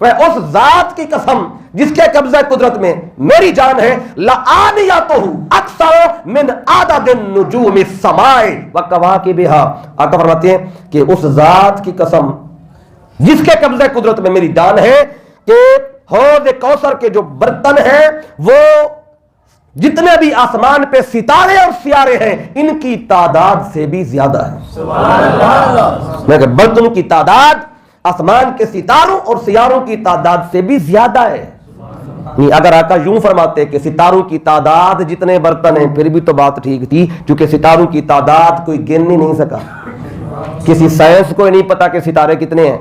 اس ذات کی قسم جس کے قبضہ قدرت میں میری جان ہے، لآنیتہ اکثر من عدد النجوم السماء وکواکبہا، آقا فرماتے ہیں کہ اس ذات کی قسم جس کے قبضہ قدرت میں میری جان ہے کہ حوض کوثر کے جو برتن ہیں وہ جتنے بھی آسمان پہ ستارے اور سیارے ہیں ان کی تعداد سے بھی زیادہ ہے۔ لیکن برتنوں کی تعداد آسمان کے ستاروں اور سیاروں کی تعداد سے بھی زیادہ ہے۔ اگر آقا یوں فرماتے کہ ستاروں کی تعداد جتنے برتن ہیں پھر بھی تو بات ٹھیک تھی، کیونکہ ستاروں کی تعداد کوئی گن ہی نہیں سکا، کسی سائنس کو نہیں پتا کہ ستارے کتنے ہیں،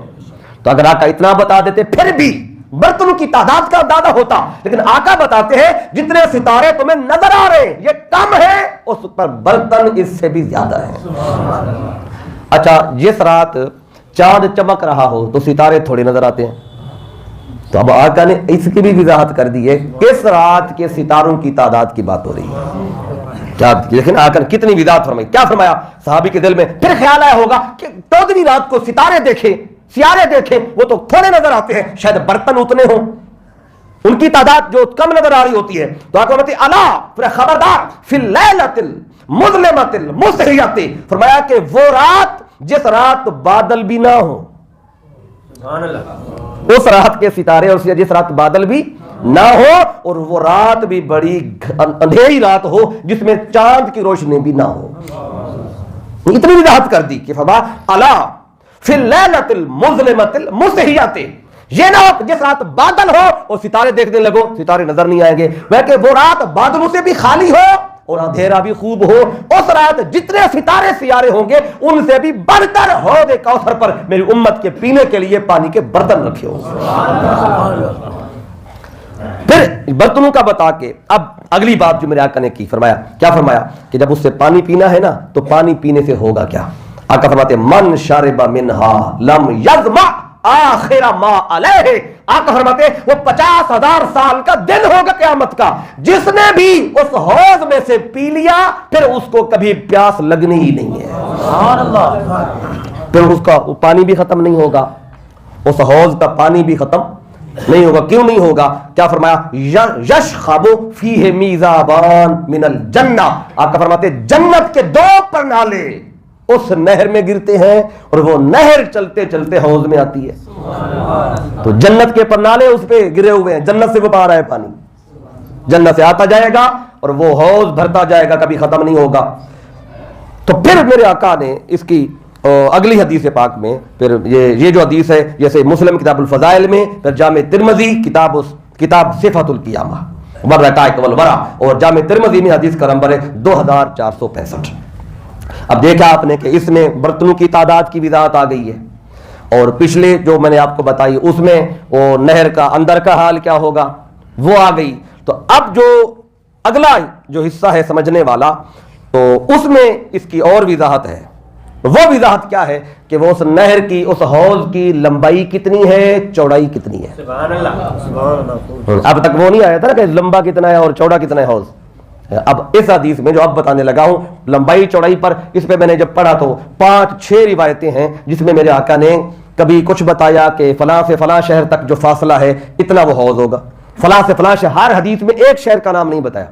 تو اگر آقا اتنا بتا دیتے پھر بھی برتنوں کی تعداد کا اندازہ ہوتا، لیکن آقا بتاتے ہیں جتنے ستارے تمہیں نظر آ رہے ہیں یہ کم ہے، اس پر برتن اس سے بھی زیادہ ہے۔ اچھا، جس رات چاند چمک رہا ہو تو ستارے تھوڑے نظر آتے ہیں، تو اب آقا نے اس کی بھی وضاحت کر دی ہے کس رات کے ستاروں کی تعداد کی بات ہو رہی ہے، لیکن آقا نے کتنی وضاحت فرمائی، کیا فرمایا؟ صحابی کے دل میں پھر خیال آیا ہوگا کہ 14ویں رات کو ستارے دیکھیں، سیارے دیکھیں، وہ تو تھوڑے نظر آتے ہیں، شاید برتن اتنے ہوں، ان کی تعداد جو کم نظر آ رہی ہوتی ہے، تو آقا کہتے ہیں الا، پھر خبردار، فی اللیلۃ المظلمۃ المسحیۃ، فرمایا کہ وہ رات جس رات بادل بھی نہ ہو، اس رات کے ستارے اور جس رات بادل بھی نہ ہو، اور وہ رات بھی بڑی اندھیری رات ہو جس میں چاند کی روشنی بھی نہ ہو، اتنی وضاحت کر دی کہ فرمایا الا فی اللیلۃ المظلمۃ المصحیۃ، یہ نہ ہو جس رات بادل ہو اور ستارے دیکھنے لگو، ستارے نظر نہیں آئیں گے، بلکہ وہ رات بادلوں سے بھی خالی ہو اور اندھیرا بھی خوب ہو، اس رات جتنے ستارے سیارے ہوں گے ان سے بھی بڑھ کر حوض کوثر پر میری امت کے پینے کے لیے پانی کے برتن رکھے ہوں۔ پھر برتنوں کا بتا کے اب اگلی بات جو میرے آقا نے کی، فرمایا کیا؟ فرمایا کہ جب اس سے پانی پینا ہے نا تو پانی پینے سے ہوگا کیا؟ آقا فرماتے من شرب منہا لم یظمأ آخر ما علیہ، آقا فرماتے وہ 50,000 سال کا دن ہوگا قیامت کا، جس نے بھی اس حوض میں سے پی لیا پھر اس کو کبھی پیاس لگنی ہی نہیں ہے، سبحان اللہ، پھر اس کا پانی بھی ختم نہیں ہوگا، اس حوض کا پانی بھی ختم نہیں ہوگا۔ کیوں نہیں ہوگا؟ کیا فرمایا؟ یشخب فیہ میزابان من الجنہ، آقا فرماتے جنت کے 2 پرنالے اس نہر میں گرتے ہیں اور وہ نہر چلتے چلتے حوض میں آتی ہے، تو جنت کے پرنالے اس پہ گرے ہوئے ہیں، جنت سے وہ پا رہا ہے پانی، جنت سے آتا جائے گا اور وہ حوض بھرتا جائے گا، کبھی ختم نہیں ہوگا۔ تو پھر میرے آقا نے اس کی اگلی حدیث پاک میں پھر یہ جو حدیث ہے، جیسے مسلم کتاب الفضائل میں، پھر جامع ترمذی کتاب صفۃ القیامہ والرقائق والورع، اور جامع ترمذی میں حدیث کا نمبر ہے 2465۔ اب دیکھا آپ نے کہ اس میں برتنوں کی تعداد کی وضاحت آ گئی ہے، اور پچھلے جو میں نے آپ کو بتائی اس میں وہ نہر کا اندر کا حال کیا ہوگا وہ آ گئی۔ تو اب جو اگلا جو حصہ ہے سمجھنے والا، تو اس میں اس کی اور وضاحت ہے۔ وہ وضاحت کیا ہے کہ وہ اس نہر کی، اس حوض کی لمبائی کتنی ہے، چوڑائی کتنی ہے۔ سبحان اللہ، اب تک وہ نہیں آیا تھا نا کہ لمبا کتنا ہے اور چوڑا کتنا ہے حوض۔ اب اس حدیث میں جو اب بتانے لگا ہوں لمبائی چوڑائی پر، اس پہ میں نے جب پڑھا تو 5-6 روایتیں ہیں جس میں میرے آقا نے کبھی کچھ بتایا کہ فلاں سے فلاں شہر تک جو فاصلہ ہے اتنا وہ حوض ہوگا، فلاں سے فلاں شہر، ہر حدیث میں ایک شہر کا نام نہیں بتایا،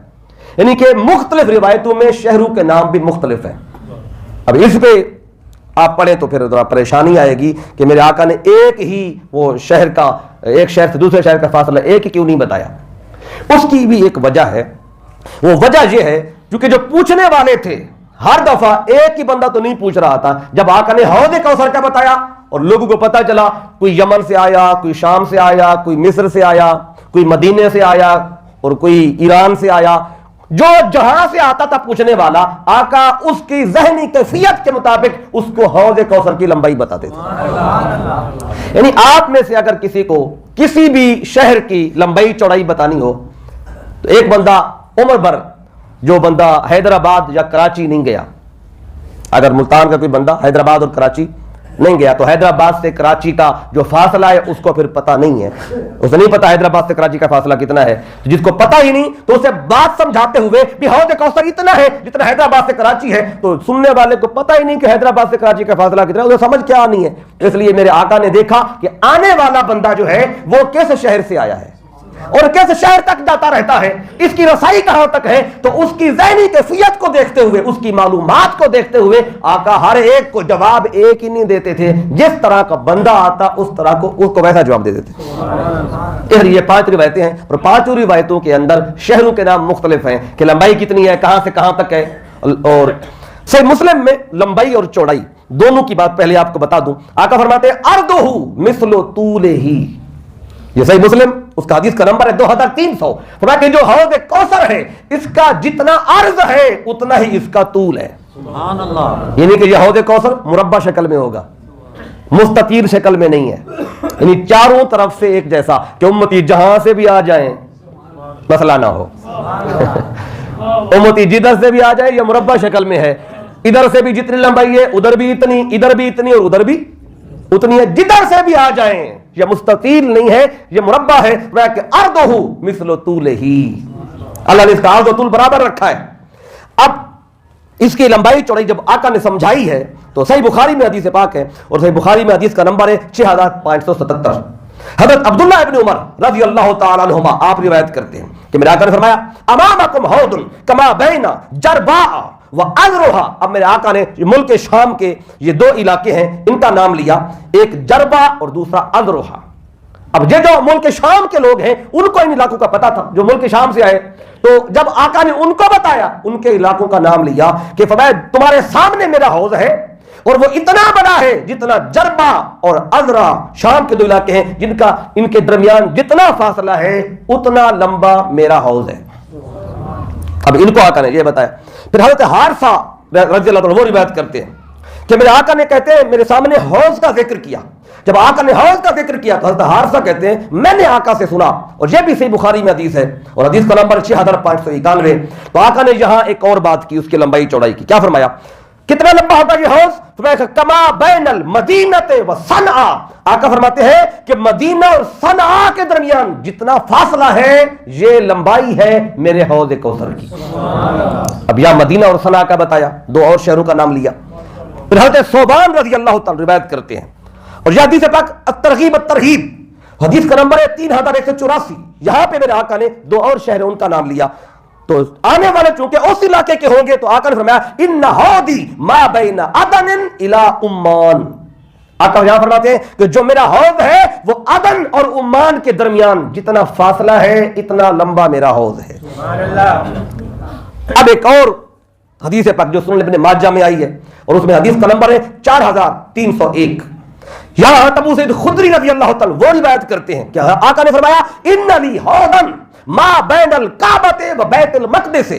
یعنی کہ مختلف روایتوں میں شہروں کے نام بھی مختلف ہیں۔ اب اس پہ آپ پڑھیں تو پھر ذرا پریشانی آئے گی کہ میرے آقا نے ایک ہی وہ شہر کا، ایک شہر سے دوسرے شہر کا فاصلہ ایک ہی کیوں نہیں بتایا۔ اس کی بھی ایک وجہ ہے، وہ وجہ یہ ہے کیونکہ جو پوچھنے والے تھے ہر دفعہ ایک ہی بندہ تو نہیں پوچھ رہا تھا۔ جب آقا نے حوض کوثر کا بتایا اور لوگوں کو پتا چلا، کوئی یمن سے آیا، کوئی شام سے آیا، کوئی مصر سے آیا، کوئی مدینے سے آیا اور کوئی ایران سے آیا، جو جہاں سے آتا تھا پوچھنے والا، آقا اس کی ذہنی کیفیت کے مطابق اس کو حوض کوثر کی لمبائی بتاتے تھے۔ یعنی آپ میں سے اگر کسی کو کسی بھی شہر کی لمبائی چوڑائی بتانی ہو تو ایک بندہ عمر بھر، جو بندہ حیدرآباد یا کراچی نہیں گیا، اگر ملتان کا کوئی بندہ حیدرآباد اور کراچی نہیں گیا تو حیدرآباد سے کراچی کا جو فاصلہ ہے اس کو پھر پتہ نہیں ہے، اسے نہیں پتا حیدرآباد سے کراچی کا فاصلہ کتنا ہے۔ جس کو پتہ ہی نہیں تو اسے بات سمجھاتے ہوئے بھی حوض کوثر اتنا ہے جتنا حیدرآباد سے کراچی ہے، تو سننے والے کو پتہ ہی نہیں کہ حیدرآباد سے کراچی کا فاصلہ کتنا ہے، اسے سمجھ کیا آنی ہے۔ اس لیے میرے آقا نے دیکھا کہ آنے والا بندہ جو ہے وہ کس شہر سے آیا ہے اور کس شہر تک جاتا رہتا ہے، اس کی رسائی کہاں تک ہے، تو اس کی ذہنی کیفیت کو دیکھتے ہوئے، اس کی معلومات کو دیکھتے ہوئے آقا ہر ایک کو جواب ایک ہی نہیں دیتے تھے، جس طرح کا بندہ آتا اس طرح کو اس کو ویسا جواب دے دیتے تھے۔ یہ 5 روایتیں ہیں اور 5 روایتوں کے اندر شہروں کے نام مختلف ہیں کہ لمبائی کتنی ہے، کہاں سے کہاں تک ہے۔ اور صحیح مسلم میں لمبائی اور چوڑائی دونوں کی بات پہلے آپ کو بتا دوں، آقا فرماتے ہیں اردہ مثل طولہ، یہ صحیح مسلم اس کا حدیث کا نمبر ہے 2300۔ فرمایا کہ جو حوض کوثر ہے اس کا جتنا عرض ہے اتنا ہی اس کا طول ہے، سبحان اللہ، یعنی کہ یہ حوض کوثر مربع شکل میں ہوگا، مستطیل شکل میں نہیں ہے، یعنی چاروں طرف سے ایک جیسا کہ امتی جہاں سے بھی آ جائیں مسئلہ نہ ہو، امتی جدھر سے بھی آ جائے یہ مربع شکل میں ہے، ادھر سے بھی جتنی لمبائی ہے ادھر بھی اتنی، ادھر بھی اتنی اور ادھر بھی اتنی ہے، جدھر سے بھی آ جائیں، یہ مستطیل نہیں ہے، یہ مربع ہے، کہ ارضہ مثل طولہ، اللہ نے اس کا عرض و طول برابر رکھا ہے۔ اب اس کی لمبائی چوڑائی جب آقا نے سمجھائی ہے تو صحیح بخاری میں حدیث پاک ہے، اور صحیح بخاری میں حدیث کا نمبر ہے 6577۔ حضرت عبداللہ ابن عمر رضی اللہ تعالیٰ عنہما آپ روایت کرتے ہیں کہ میرے آقا نے فرمایا امامکم حوض کما بین جرباء وعذرھا۔ اب میرے آقا نے ملک شام کے یہ 2 علاقے ہیں ان کا نام لیا، ایک جربا اور دوسرا عذرھا۔ اب یہ جو ملک شام کے لوگ ہیں ان کو ان علاقوں کا پتا تھا، جو ملک شام سے آئے، تو جب آقا نے ان کو بتایا ان کے علاقوں کا نام لیا کہ فرمایا تمہارے سامنے میرا حوض ہے اور وہ اتنا بڑا ہے جتنا جربا اور عذرا شام کے 2 علاقے ہیں جن کا ان کے درمیان جتنا فاصلہ ہے اتنا لمبا میرا حوض ہے. اب ان کو آقا نے یہ بتایا. پھر حضرت حارثہ رضی اللہ عنہ وہ روایت کرتے ہیں کہ میرے آقا نے کہتے ہیں میرے سامنے حوض کا ذکر کیا. جب آقا نے حوض کا ذکر کیا تو حضرت حارثہ کہتے ہیں میں نے آقا سے سنا, اور یہ بھی صحیح بخاری میں حدیث ہے اور حدیث کا نمبر 6591. تو آقا نے یہاں ایک اور بات کی, اس کی لمبائی چوڑائی کی. کیا فرمایا؟ کتنا لمبا ہوتا ہے یہ حوض؟ فرمایا کما بین المدینہ و صنعا. آقا فرماتے ہیں کہ مدینہ اور صنعا کے درمیان جتنا فاصلہ ہے یہ لمبائی ہے میرے حوض کوثر کی. اب یہاں مدینہ اور صنعا کا بتایا, 2 اور شہروں کا نام لیا. پھر حضرت ثوبان رضی اللہ تعالی روایت کرتے ہیں, اور یہ حدیث پاک الترغیب الترہیب حدیث کا نمبر ہے 3184. یہاں پہ میرے آقا نے 2 اور شہر ان کا نام لیا. تو آنے والے چونکہ اس علاقے کے ہوں گے تو آقا نے فرمایا ان حوضی ما بین عدن الی عمان. آقا یہاں فرماتے ہیں کہ جو میرا حوض ہے وہ عدن اور عمان کے درمیان جتنا فاصلہ ہے اتنا لمبا میرا حوض ہے. سبحان اللہ. اب ایک اور حدیث پاک جو سنن ابن ماجہ میں آئی ہے اور اس میں حدیث کا نمبر ہے 4301. یہاں ابو سعید خدری رضی اللہ تعالی وہ روایت کرتے ہیں کہ آقا نے فرمایا ان لی حوضن ما بین الکعبۃ و بیت المقدس.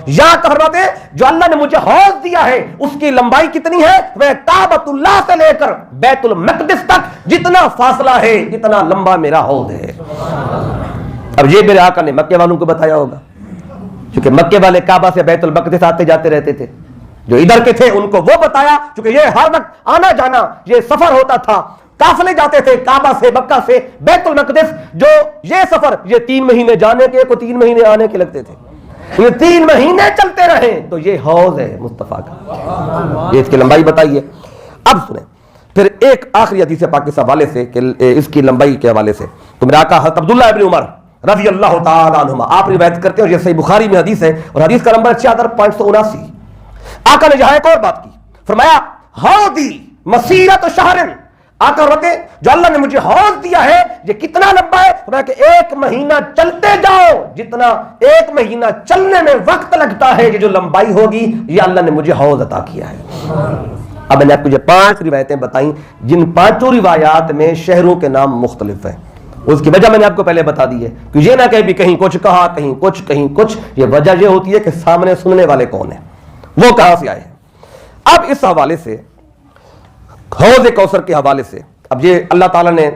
یہاں کا فرماتے ہیں جو اللہ نے مجھے حوض دیا ہے اس کی لمبائی کتنی ہے؟ وہ کعبۃ اللہ سے لے کر بیت المقدس تک جتنا فاصلہ ہے اتنا لمبا میرا حوض ہے. اب یہ میرے آقا نے مکے والوں کو بتایا ہوگا کیونکہ مکے والے کعبہ سے بیت المقدس آتے جاتے رہتے تھے. جو ادھر کے تھے ان کو وہ بتایا کیونکہ یہ ہر وقت آنا جانا یہ سفر ہوتا تھا, قافلے جاتے تھے کعبہ سے مکہ سے بیت المقدس. جو یہ سفر یہ 3 مہینے جانے کے کو 3 مہینے آنے کے لگتے تھے. یہ 3 مہینے چلتے رہے تو یہ حوض ہے مصطفیٰ کا. یہ اس کی لمبائی بتائیے. اب سنیں پھر ایک آخری حدیث پاک کے حوالے سے کہ اس کی لمبائی کے حوالے سے تو میرا آقا حضرت عبداللہ ابن عمر رضی اللہ تعالی عنہما آپ روایت کرتے ہیں اور یہ صحیح بخاری میں حدیث ہے اور حدیث کا نمبر 6579. آقا نے یہاں ایک اور بات کی, فرمایا حوضی مسیرت شہر. آقا فرماتے ہیں جو اللہ نے مجھے حوض دیا ہے یہ کتنا لمبا ہے؟ فرمایا کہ 1 مہینہ چلتے جاؤ جتنا 1 مہینہ چلنے میں وقت لگتا ہے یہ جو لمبائی ہوگی یہ اللہ نے مجھے حوض عطا کیا ہے. اب میں نے آپ کو یہ 5 روایتیں بتائیں جن 5 روایات میں شہروں کے نام مختلف ہیں. اس کی وجہ میں نے آپ کو پہلے بتا دی ہے کہ یہ نہ کہ بھی کہیں کچھ کہا کہیں کچھ کہیں کچھ. یہ وجہ یہ ہوتی ہے کہ سامنے سننے والے کون ہیں, وہ کہاں سے آئے ہیں. اب اس حوالے سے حوض کوثر کے حوالے سے اب یہ اللہ تعالیٰ نے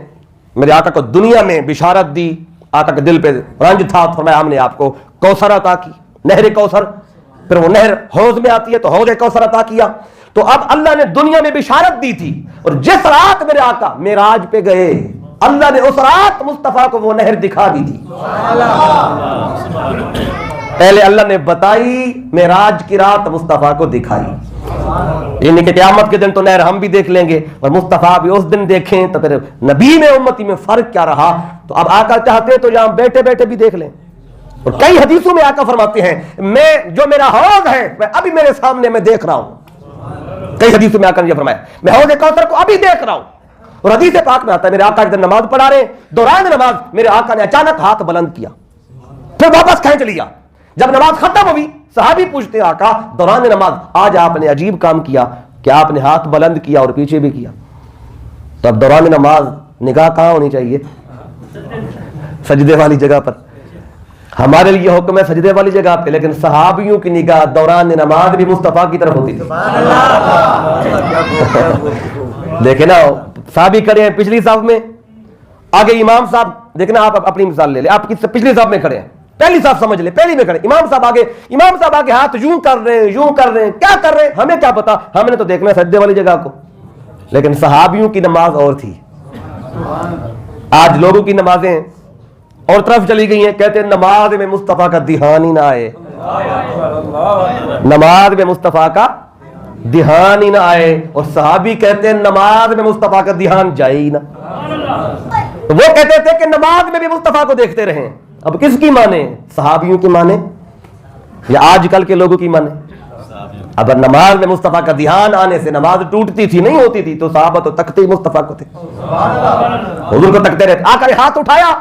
میرے آقا کو دنیا میں بشارت دی. آقا کے دل پہ رنج تھا, فرمایا ہم نے آپ کو کوثر عطا کی, نہر کوثر. پھر وہ نہر حوض میں آتی ہے تو حوض کوثر عطا کیا. تو اب اللہ نے دنیا میں بشارت دی تھی اور جس رات میرے آقا معراج پہ گئے اللہ نے اس رات مصطفیٰ کو وہ نہر دکھا دی تھی. پہلے اللہ نے بتائی, معراج کی رات مصطفیٰ کو دکھائی. یعنی کہ قیامت کے دن تو نہر ہم بھی دیکھ لیں گے اور مصطفیٰ بھی اس دن دیکھیں تو پھر نبی میں امتی میں فرق کیا رہا. تو اب آقا چاہتے تو یہاں بیٹھے بیٹھے بھی دیکھ لیں. اور کئی حدیثوں میں آقا فرماتے ہیں میں جو میرا حوض ہے میں ابھی میرے سامنے میں دیکھ رہا ہوں. کئی حدیثوں میں آقا نے یہ فرمایا میں حوض کوثر کو ابھی دیکھ رہا ہوں. اور حدیث پاک میں آتا ہے میرے آقا ایک دن نماز پڑھا رہے, دوران نماز میرے آقا نے اچانک ہاتھ بلند کیا پھر واپس کھینچ لیا. جب نماز ختم ہوئی صحابی پوچھتے ہیں آقا دوران نماز آج آپ نے عجیب کام کیا کہ آپ نے ہاتھ بلند کیا اور پیچھے بھی کیا. تو اب دوران نماز نگاہ کہاں ہونی چاہیے؟ سجدے والی جگہ پر. ہمارے لیے حکم ہے سجدے والی جگہ پہ, لیکن صحابیوں کی نگاہ دوران نماز بھی مصطفیٰ کی طرف ہوتی تھی. دیکھیں نا صحابی کھڑے ہیں پچھلی صف میں, آگے امام صاحب دیکھنا, آپ اپنی مثال لے لیں, آپ پچھلی صف میں کھڑے ہیں, پہلی صف سمجھ لیں, پہلی میں کھڑے, امام صاحب آگے ہاتھ یوں کر رہے ہیں یوں کر رہے ہیں, کیا کر رہے ہیں ہمیں کیا پتا, ہم نے تو دیکھنا ہے سجدے والی جگہ کو. لیکن صحابیوں کی نماز اور تھی. آج لوگوں کی نمازیں اور طرف چلی گئی ہیں, کہتے ہیں نماز میں مصطفیٰ کا دھیان ہی نہ آئے, نماز میں مصطفیٰ کا دھیان ہی نہ آئے. اور صحابی کہتے ہیں نماز میں مصطفیٰ کا دھیان جائے ہی نہ. وہ کہتے تھے کہ نماز میں بھی مصطفیٰ کو دیکھتے رہیں. اب کس کی مانے, صحابیوں کی مانے یا آج کل کے لوگوں کی مانے؟ اگر نماز میں مصطفیٰ کا دھیان آنے سے نماز ٹوٹتی تھی نہیں ہوتی تھی تو صحابہ تو تکتے ہی مصطفیٰ کو تھے, حضور کو تکتے رہتے. آقا نے ہاتھ اٹھایا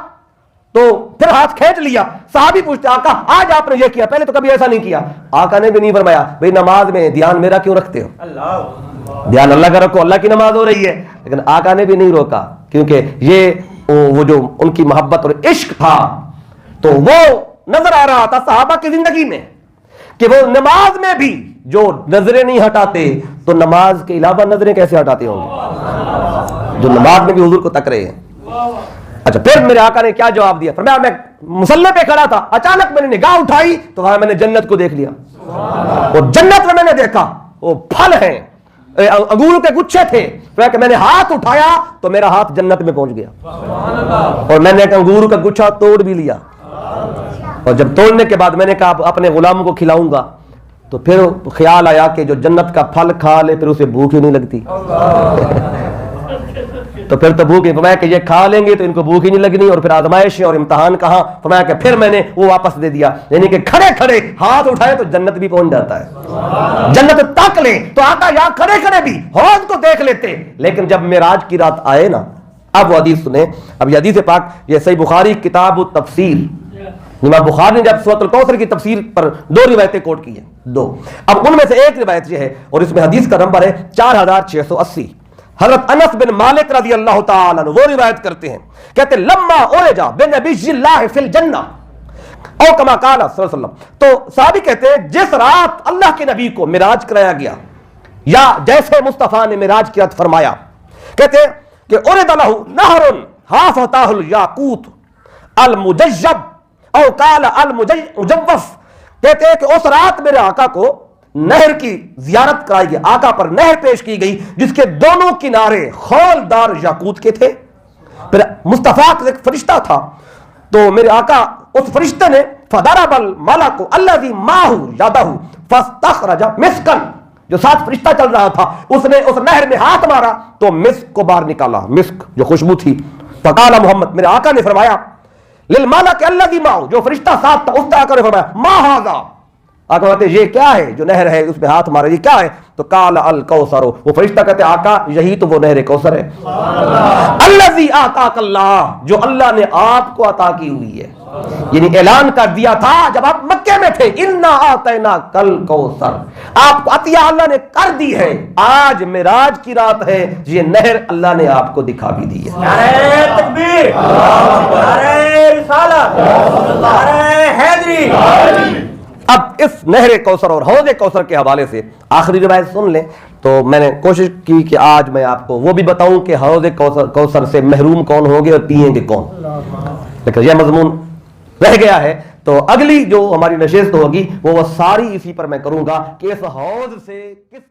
تو پھر ہاتھ کھینچ لیا. صحابی پوچھتے آقا آج آپ نے یہ کیا, پہلے تو کبھی ایسا نہیں کیا. آقا نے بھی نہیں فرمایا بھئی نماز میں دھیان میرا کیوں رکھتے ہو, دھیان اللہ کا رکھو، اللہ کی نماز ہو رہی ہے، لیکن آقا نے بھی نہیں روکا، کیونکہ یہ وہ جو ان کی محبت اور عشق تھا تو وہ نظر آ رہا تھا صحابہ کی زندگی میں کہ وہ نماز میں بھی جو نظریں نہیں ہٹاتے تو نماز کے علاوہ نظریں کیسے ہٹاتے ہوں گے جو نماز میں بھی حضور کو تک رہے ہیں۔ اچھا پھر میرے آقا نے کیا جواب دیا؟ فرمایا میں مصلی پہ کھڑا تھا، اچانک میں نے نگاہ اٹھائی تو وہاں میں نے جنت کو دیکھ لیا، اور جنت میں نے دیکھا وہ پھل ہیں، انگور کے گچھے تھے، کہ میں نے ہاتھ اٹھایا تو میرا ہاتھ جنت میں پہنچ گیا، اور میں نے ایک انگور کا گچھا توڑ بھی لیا، اور جب توڑنے کے بعد میں نے کہا اپنے غلاموں کو کھلاؤں گا، تو پھر خیال آیا کہ جو جنت کا پھل کھا لے پھر اسے بھوک ہی نہیں لگتی تو پھر تو بھوک، فرمایا کہ یہ کھا لیں گے تو ان کو بھوک ہی نہیں لگنی، اور پھر آزمائش اور امتحان کہاں؟ فرمایا کہ پھر میں نے وہ واپس دے دیا، یعنی کہ کھڑے کھڑے ہاتھ اٹھائے تو جنت بھی پہنچ جاتا ہے، جنت تک لیں تو آقا یہاں کھڑے کھڑے بھی حوض کو دیکھ لیتے، لیکن جب معراج کی رات آئے نا، اب وہ حدیث سنیں، اب یہ حدیث پاک یہ صحیح بخاری کتاب التفسیر، امام بخاری نے جب سورۃ الکوثر کی تفسیر پر 2 روایتیں کوٹ کی ہیں، 2، اب ان میں سے ایک روایت یہ ہے اور اس میں حدیث کا نمبر ہے 4680، حضرت انس بن مالک رضی اللہ تعالیٰ عنہ وہ روایت کرتے ہیں، کہتے لما اورجا بنبی اللہ فی الجنہ او کما قال صلی اللہ علیہ وسلم، تو صحابی کہتے ہیں جس رات اللہ کے نبی کو معراج کرایا گیا یا جیسے مصطفیٰ نے معراج کی رات فرمایا، کہتے ہیں کہ اورد لہ نہر حافظہ الیاقوت المججب او قال المجوف، کہتے ہیں کہ اس رات میرے آقا کو نہر کی زیارت کرائی گئی، آقا پر نہر پیش کی گئی جس کے دونوں کنارے خولدار یاقوت کے تھے۔ پھر مصطفیٰ کا ایک فرشتہ تھا تو میرے آقا اس فرشتے نے فضرب الملک الذی معہ یدہ فاستخرج مسکا، جو ساتھ فرشتہ چل رہا تھا اس نے اس نہر میں ہاتھ مارا تو مسک کو باہر نکالا، مسک جو خوشبو تھی، فقال محمد، میرے آقا نے فرمایا للملک الذی معہ، جو فرشتہ ساتھ تھا اس نے آقا نے فرمایا ما ھذا، آقا کہتے یہ کیا ہے جو نہر ہے اس پہ ہاتھ مارا، یہ کیا ہے؟ تو قال الکوثر، وہ فرشتہ کہتے آقا یہی تو وہ نہر کوثر ہے، الذی آتاک اللہ، جو اللہ نے آپ کو عطا کی ہوئی ہے، یعنی اعلان کر دیا تھا جب آپ مکے میں تھے انا اعطیناک الکوثر، آپ کو عطیہ اللہ نے کر دی ہے، آج معراج کی رات ہے، یہ نہر اللہ نے آپ کو دکھا بھی دی ہے۔ نعرہ تکبیر، نعرہ رسالت، نعرہ حیدری۔ اب اس نہر کوثر اور حوض کوثر کے حوالے سے آخری روایت سن لیں، تو میں نے کوشش کی کہ آج میں آپ کو وہ بھی بتاؤں کہ حوض کوثر سے محروم کون ہوں گے اور پیئیں گے کون، لیکن یہ مضمون رہ گیا ہے، تو اگلی جو ہماری نشست ہوگی وہ ساری اسی پر میں کروں گا کہ اس حوض سے کس